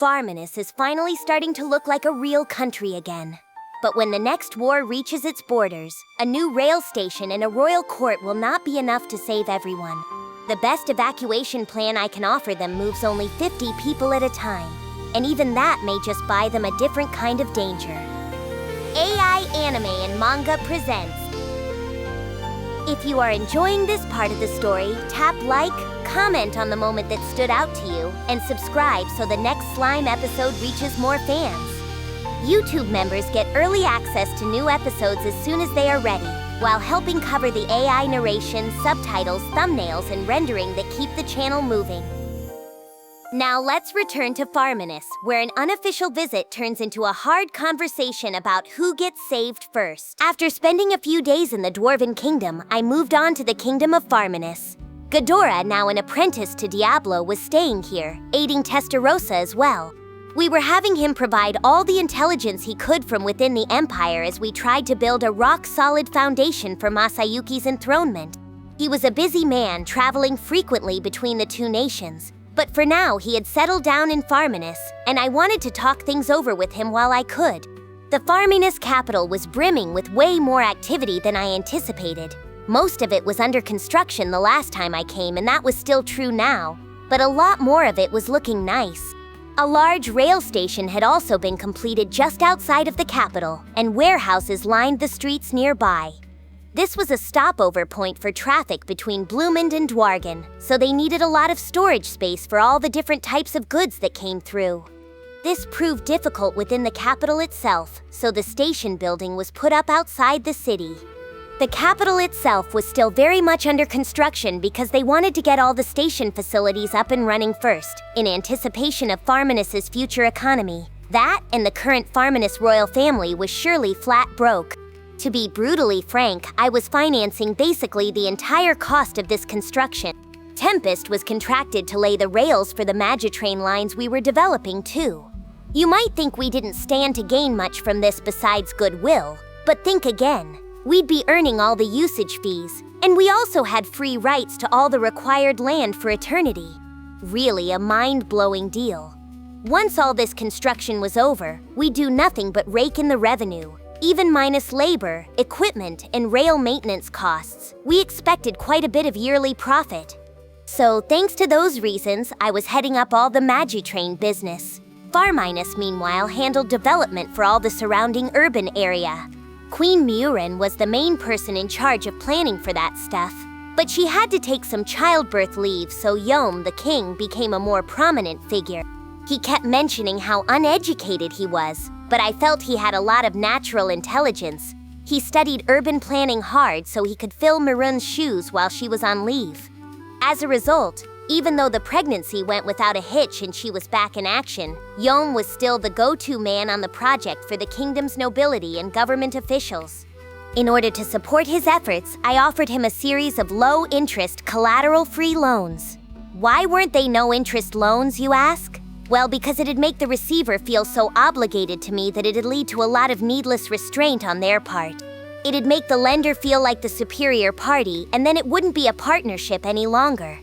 Farminus is finally starting to look like a real country again. But when the next war reaches its borders, a new rail station and a royal court will not be enough to save everyone. The best evacuation plan I can offer them moves only 50 people at a time, and even that may just buy them a different kind of danger. AI Anime and Manga presents. If you are enjoying this part of the story, tap like, comment on the moment that stood out to you, and subscribe so the next Slime episode reaches more fans. YouTube members get early access to new episodes as soon as they are ready, while helping cover the AI narration, subtitles, thumbnails, and rendering that keep the channel moving. Now let's return to Farminus, where an unofficial visit turns into a hard conversation about who gets saved first. After spending a few days in the Dwarven Kingdom, I moved on to the Kingdom of Farminus. Gadora, now an apprentice to Diablo, was staying here, aiding Tensura as well. We were having him provide all the intelligence he could from within the Empire as we tried to build a rock-solid foundation for Masayuki's enthronement. He was a busy man, traveling frequently between the two nations. But for now, he had settled down in Farminus, and I wanted to talk things over with him while I could. The Farminus capital was brimming with way more activity than I anticipated. Most of it was under construction the last time I came, and that was still true now, but a lot more of it was looking nice. A large rail station had also been completed just outside of the capital, and warehouses lined the streets nearby. This was a stopover point for traffic between Bloomend and Dwargon, so they needed a lot of storage space for all the different types of goods that came through. This proved difficult within the capital itself, so the station building was put up outside the city. The capital itself was still very much under construction because they wanted to get all the station facilities up and running first, in anticipation of Farminus's future economy. That and the current Farminus royal family was surely flat broke. To be brutally frank, I was financing basically the entire cost of this construction. Tempest was contracted to lay the rails for the Magitrain lines we were developing too. You might think we didn't stand to gain much from this besides goodwill, but think again. We'd be earning all the usage fees, and we also had free rights to all the required land for eternity. Really a mind-blowing deal. Once all this construction was over, we'd do nothing but rake in the revenue. Even minus labor, equipment, and rail maintenance costs, we expected quite a bit of yearly profit. So, thanks to those reasons, I was heading up all the Magitrain business. Farminus, meanwhile, handled development for all the surrounding urban area. Queen Murin was the main person in charge of planning for that stuff, but she had to take some childbirth leave, so Yohm, the king, became a more prominent figure. He kept mentioning how uneducated he was, but I felt he had a lot of natural intelligence. He studied urban planning hard so he could fill Mirun's shoes while she was on leave. As a result, even though the pregnancy went without a hitch and she was back in action, Yohm was still the go-to man on the project for the kingdom's nobility and government officials. In order to support his efforts, I offered him a series of low-interest, collateral-free loans. Why weren't they no-interest loans, you ask? Well, because it'd make the receiver feel so obligated to me that it'd lead to a lot of needless restraint on their part. It'd make the lender feel like the superior party, and then it wouldn't be a partnership any longer.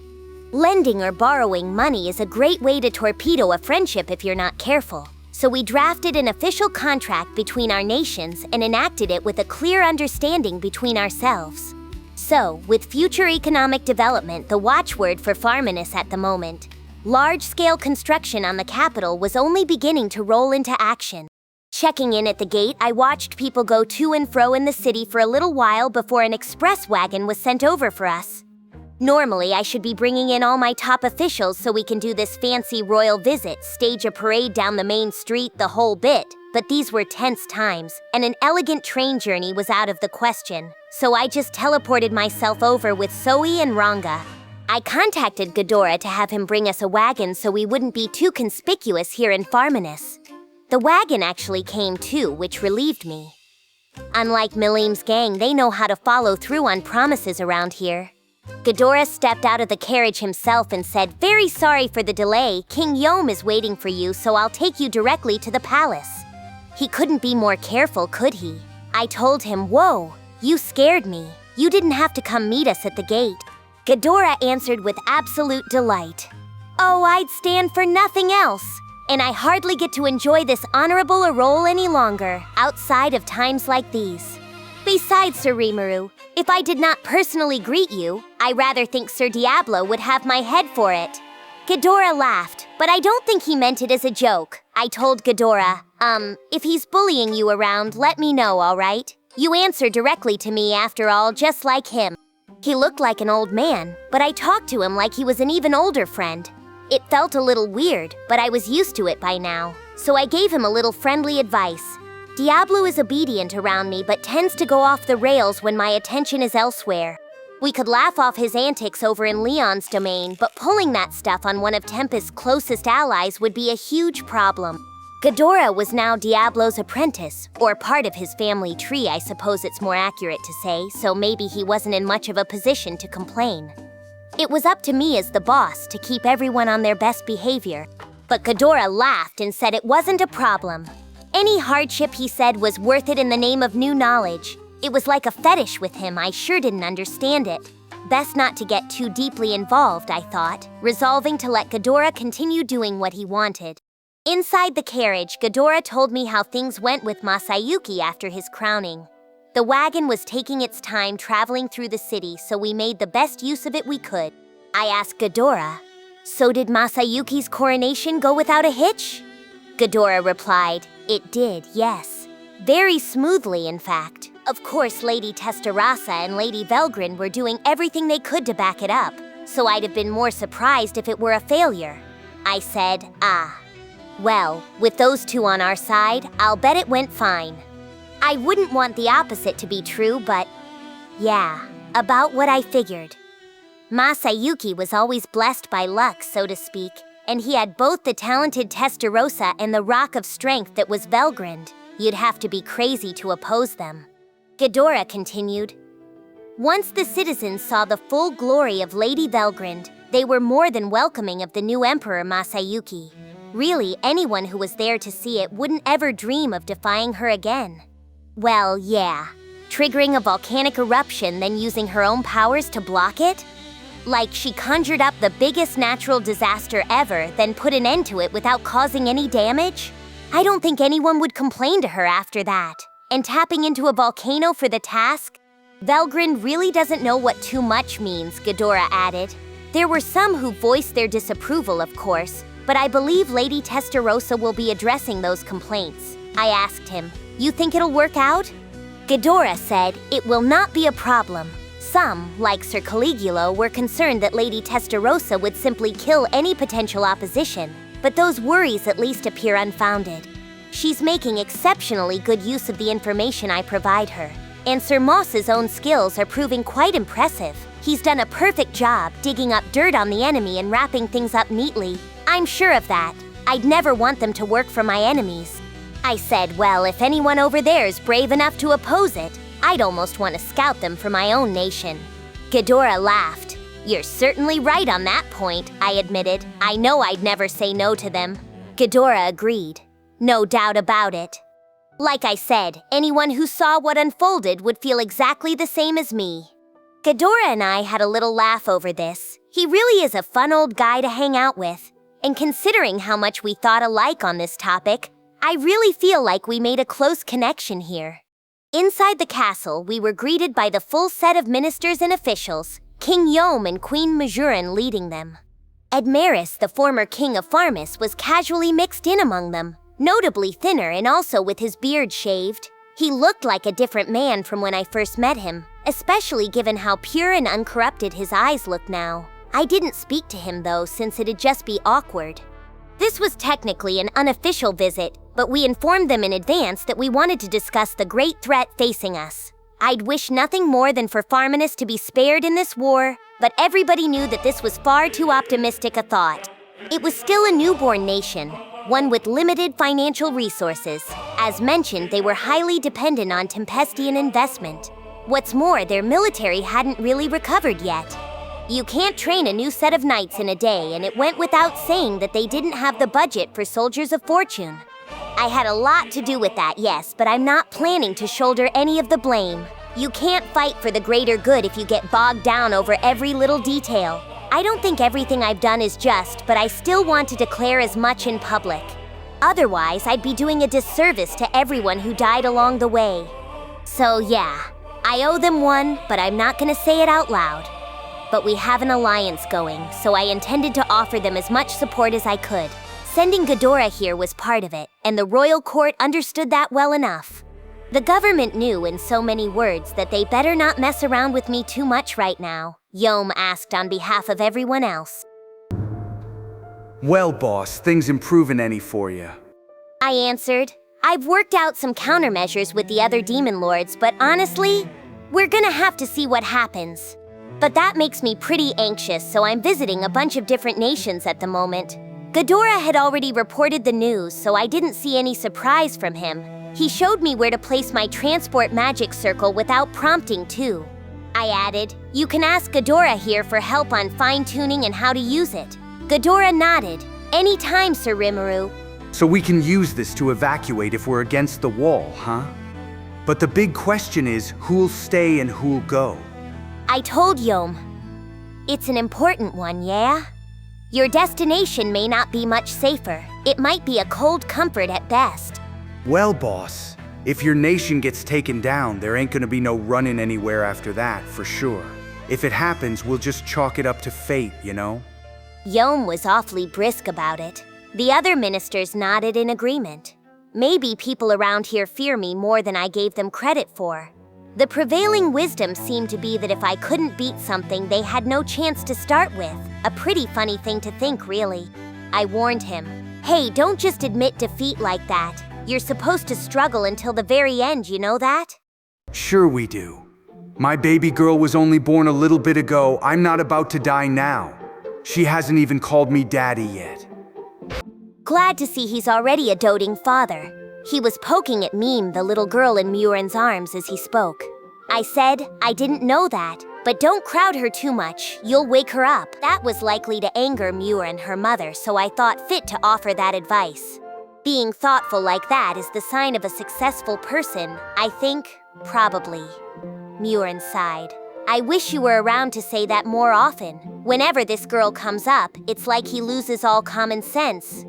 Lending or borrowing money is a great way to torpedo a friendship if you're not careful. So we drafted an official contract between our nations and enacted it with a clear understanding between ourselves. So, with future economic development the watchword for Farminus at the moment, large-scale construction on the capital was only beginning to roll into action. Checking in at the gate, I watched people go to and fro in the city for a little while before an express wagon was sent over for us. Normally, I should be bringing in all my top officials so we can do this fancy royal visit, stage a parade down the main street, the whole bit. But these were tense times, and an elegant train journey was out of the question. So I just teleported myself over with Zoe and Ranga. I contacted Gadora to have him bring us a wagon so we wouldn't be too conspicuous here in Farminus. The wagon actually came too, which relieved me. Unlike Milim's gang, they know how to follow through on promises around here. Gadora stepped out of the carriage himself and said, "Very sorry for the delay. King Yohm is waiting for you, so I'll take you directly to the palace." He couldn't be more careful, could he? I told him, "Whoa, you scared me. You didn't have to come meet us at the gate." Gadora answered with absolute delight. "Oh, I'd stand for nothing else. and I hardly get to enjoy this honorable role any longer, outside of times like these. Besides, Sir Rimuru, if I did not personally greet you, I rather think Sir Diablo would have my head for it. Gadora laughed, but I don't think he meant it as a joke. I told Gadora, if he's bullying you around, let me know, alright? You answer directly to me after all, just like him. He looked like an old man, but I talked to him like he was an even older friend. It felt a little weird, but I was used to it by now, so I gave him a little friendly advice. Diablo is obedient around me but tends to go off the rails when my attention is elsewhere. We could laugh off his antics over in Leon's domain, but pulling that stuff on one of Tempest's closest allies would be a huge problem. Gadora was now Diablo's apprentice, or part of his family tree, I suppose it's more accurate to say, so maybe he wasn't in much of a position to complain. It was up to me as the boss to keep everyone on their best behavior, but Gadora laughed and said it wasn't a problem. Any hardship, he said, was worth it in the name of new knowledge. It was like a fetish with him. I sure didn't understand it. Best not to get too deeply involved, I thought, resolving to let Gadora continue doing what he wanted. Inside the carriage, Gadora told me how things went with Masayuki after his crowning. The wagon was taking its time traveling through the city, so we made the best use of it we could. I asked Gadora, "So did Masayuki's coronation go without a hitch?" Gadora replied, "It did, yes. Very smoothly, in fact. Of course, Lady Tensura and Lady Velgrin were doing everything they could to back it up, so I'd have been more surprised if it were a failure." I said, Well, with those two on our side, I'll bet it went fine. I wouldn't want the opposite to be true, but yeah, about what I figured. Masayuki was always blessed by luck, so to speak, and he had both the talented Tensura and the rock of strength that was Velgrind. You'd have to be crazy to oppose them. Gadora continued, "Once the citizens saw the full glory of Lady Velgrind, they were more than welcoming of the new Emperor Masayuki. Really, anyone who was there to see it wouldn't ever dream of defying her again. Well, yeah. Triggering a volcanic eruption, then using her own powers to block it? Like she conjured up the biggest natural disaster ever, then put an end to it without causing any damage? I don't think anyone would complain to her after that. And tapping into a volcano for the task? Velgrind really doesn't know what too much means," Gadora added. There were some who voiced their disapproval, of course, but I believe Lady Tensura will be addressing those complaints. I asked him, "You think it'll work out?" Gadora said, "It will not be a problem. Some, like Sir Caligula, were concerned that Lady Tensura would simply kill any potential opposition, but those worries at least appear unfounded. She's making exceptionally good use of the information I provide her, and Sir Moss's own skills are proving quite impressive. He's done a perfect job digging up dirt on the enemy and wrapping things up neatly. I'm sure of that. I'd never want them to work for my enemies." I said, well, if anyone over there is brave enough to oppose it, I'd almost want to scout them for my own nation. Gadora laughed. "You're certainly right on that point," I admitted. "I know I'd never say no to them." Gadora agreed. "No doubt about it." Like I said, anyone who saw what unfolded would feel exactly the same as me. Gadora and I had a little laugh over this. He really is a fun old guy to hang out with. And considering how much we thought alike on this topic, I really feel like we made a close connection here. Inside the castle, we were greeted by the full set of ministers and officials, King Yohm and Queen Majurin leading them. Admeris, the former king of Farminus, was casually mixed in among them, notably thinner and also with his beard shaved. He looked like a different man from when I first met him, especially given how pure and uncorrupted his eyes look now. I didn't speak to him though, since it'd just be awkward. This was technically an unofficial visit, but we informed them in advance that we wanted to discuss the great threat facing us. I'd wish nothing more than for Farminus to be spared in this war, but everybody knew that this was far too optimistic a thought. It was still a newborn nation, one with limited financial resources. As mentioned, they were highly dependent on Tempestian investment. What's more, their military hadn't really recovered yet. You can't train a new set of knights in a day, and it went without saying that they didn't have the budget for soldiers of fortune. I had a lot to do with that, yes, but I'm not planning to shoulder any of the blame. You can't fight for the greater good if you get bogged down over every little detail. I don't think everything I've done is just, but I still want to declare as much in public. Otherwise, I'd be doing a disservice to everyone who died along the way. So yeah, I owe them one, but I'm not gonna say it out loud. But we have an alliance going, so I intended to offer them as much support as I could. Sending Gadora here was part of it, and the royal court understood that well enough. The government knew in so many words that they better not mess around with me too much right now, Yohm asked on behalf of everyone else. Well, boss, things improving any for you? I answered. I've worked out some countermeasures with the other demon lords, but honestly, we're gonna have to see what happens. But that makes me pretty anxious, so I'm visiting a bunch of different nations at the moment. Gadora had already reported the news, so I didn't see any surprise from him. He showed me where to place my transport magic circle without prompting too. I added, you can ask Gadora here for help on fine-tuning and how to use it. Gadora nodded. Anytime, Sir Rimuru. So we can use this to evacuate if we're against the wall, huh? But the big question is, who'll stay and who'll go? I told Yohm. It's an important one, yeah? Your destination may not be much safer. It might be a cold comfort at best. Well, boss, if your nation gets taken down, there ain't gonna be no running anywhere after that, for sure. If it happens, we'll just chalk it up to fate, you know? Yohm was awfully brisk about it. The other ministers nodded in agreement. Maybe people around here fear me more than I gave them credit for. The prevailing wisdom seemed to be that if I couldn't beat something, they had no chance to start with. A pretty funny thing to think, really. I warned him, hey, don't just admit defeat like that. You're supposed to struggle until the very end, you know that? Sure we do. My baby girl was only born a little bit ago. I'm not about to die now. She hasn't even called me daddy yet. Glad to see he's already a doting father. He was poking at Meme, the little girl in Muren's arms, as he spoke. I said, I didn't know that, but don't crowd her too much. You'll wake her up. That was likely to anger Muren, her mother, so I thought fit to offer that advice. Being thoughtful like that is the sign of a successful person, I think, probably. Muren sighed. I wish you were around to say that more often. Whenever this girl comes up, it's like he loses all common sense.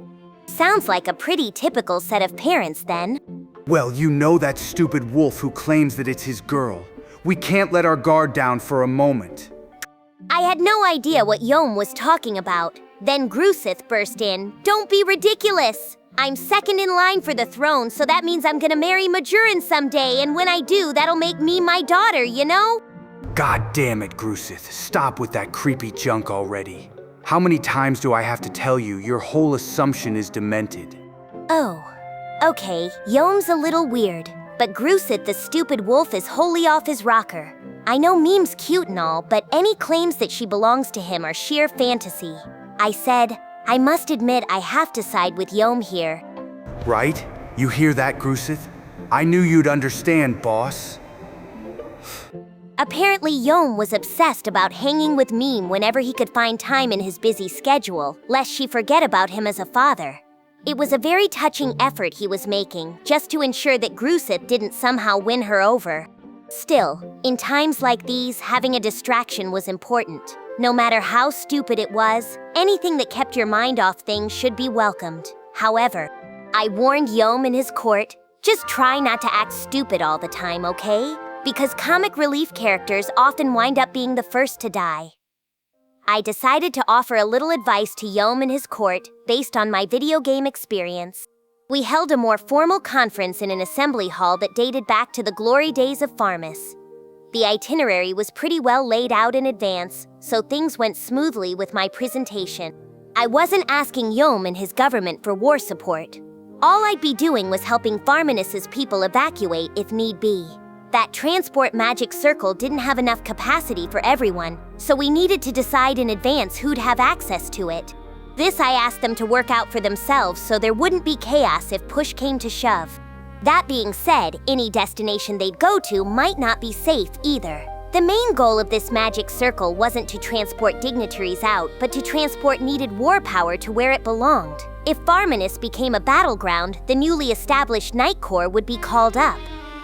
Sounds like a pretty typical set of parents, then. Well, you know that stupid wolf who claims that it's his girl. We can't let our guard down for a moment. I had no idea what Yohm was talking about. Then Grusith burst in. Don't be ridiculous! I'm second in line for the throne, so that means I'm gonna marry Majoran someday, and when I do, that'll make me my daughter, you know? God damn it, Grusith. Stop with that creepy junk already. How many times do I have to tell you your whole assumption is demented? Oh, okay, Yohm's a little weird, but Grusith the stupid wolf is wholly off his rocker. I know Meme's cute and all, but any claims that she belongs to him are sheer fantasy. I said, I must admit I have to side with Yohm here. Right? You hear that, Grusith? I knew you'd understand, boss. Apparently Yohm was obsessed about hanging with Meme whenever he could find time in his busy schedule, lest she forget about him as a father. It was a very touching effort he was making, just to ensure that Grusith didn't somehow win her over. Still, in times like these, having a distraction was important. No matter how stupid it was, anything that kept your mind off things should be welcomed. However, I warned Yohm and his court, just try not to act stupid all the time, okay? Because comic relief characters often wind up being the first to die. I decided to offer a little advice to Yohm and his court based on my video game experience. We held a more formal conference in an assembly hall that dated back to the glory days of Farminus. The itinerary was pretty well laid out in advance, so things went smoothly with my presentation. I wasn't asking Yohm and his government for war support. All I'd be doing was helping Farminus's people evacuate if need be. That transport magic circle didn't have enough capacity for everyone, so we needed to decide in advance who'd have access to it. This I asked them to work out for themselves so there wouldn't be chaos if push came to shove. That being said, any destination they'd go to might not be safe either. The main goal of this magic circle wasn't to transport dignitaries out, but to transport needed war power to where it belonged. If Farminus became a battleground, the newly established Knight Corps would be called up.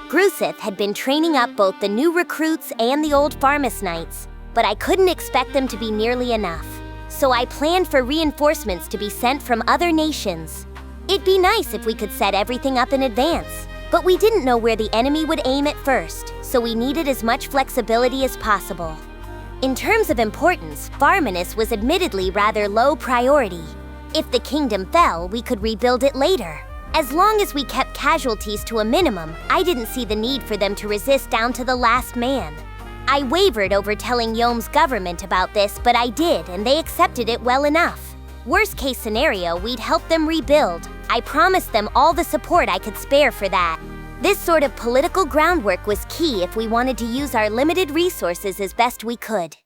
Grusith had been training up both the new recruits and the old Farminus Knights. but I couldn't expect them to be nearly enough. So I planned for reinforcements to be sent from other nations. It'd be nice if we could set everything up in advance, but we didn't know where the enemy would aim at first, so we needed as much flexibility as possible. In terms of importance, Farminus was admittedly rather low priority. If the kingdom fell, we could rebuild it later. As long as we kept casualties to a minimum, I didn't see the need for them to resist down to the last man. I wavered over telling Yohm's government about this, but I did, and they accepted it well enough. Worst case scenario, we'd help them rebuild. I promised them all the support I could spare for that. This sort of political groundwork was key if we wanted to use our limited resources as best we could.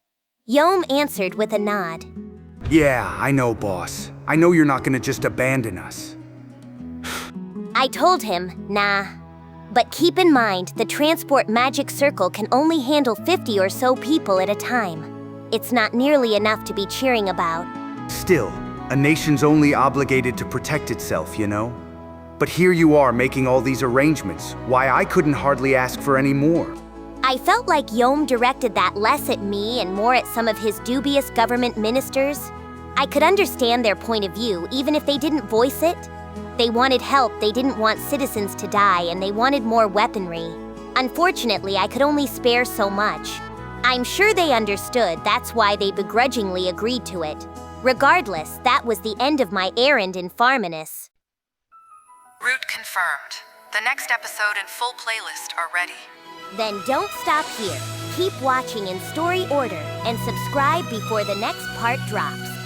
Yohm answered with a nod. Yeah, I know, boss. I know you're not gonna just abandon us. I told him, nah. But keep in mind, the transport magic circle can only handle 50 or so people at a time. It's not nearly enough to be cheering about. Still, a nation's only obligated to protect itself, you know? But here you are making all these arrangements. Why, I couldn't hardly ask for any more. I felt like Yohm directed that less at me and more at some of his dubious government ministers. I could understand their point of view, even if they didn't voice it. They wanted help, they didn't want citizens to die, and they wanted more weaponry. Unfortunately, I could only spare so much. I'm sure they understood, that's why they begrudgingly agreed to it. Regardless, that was the end of my errand in Farminus. Route confirmed. The next episode and full playlist are ready. Then don't stop here. Keep watching in story order and subscribe before the next part drops.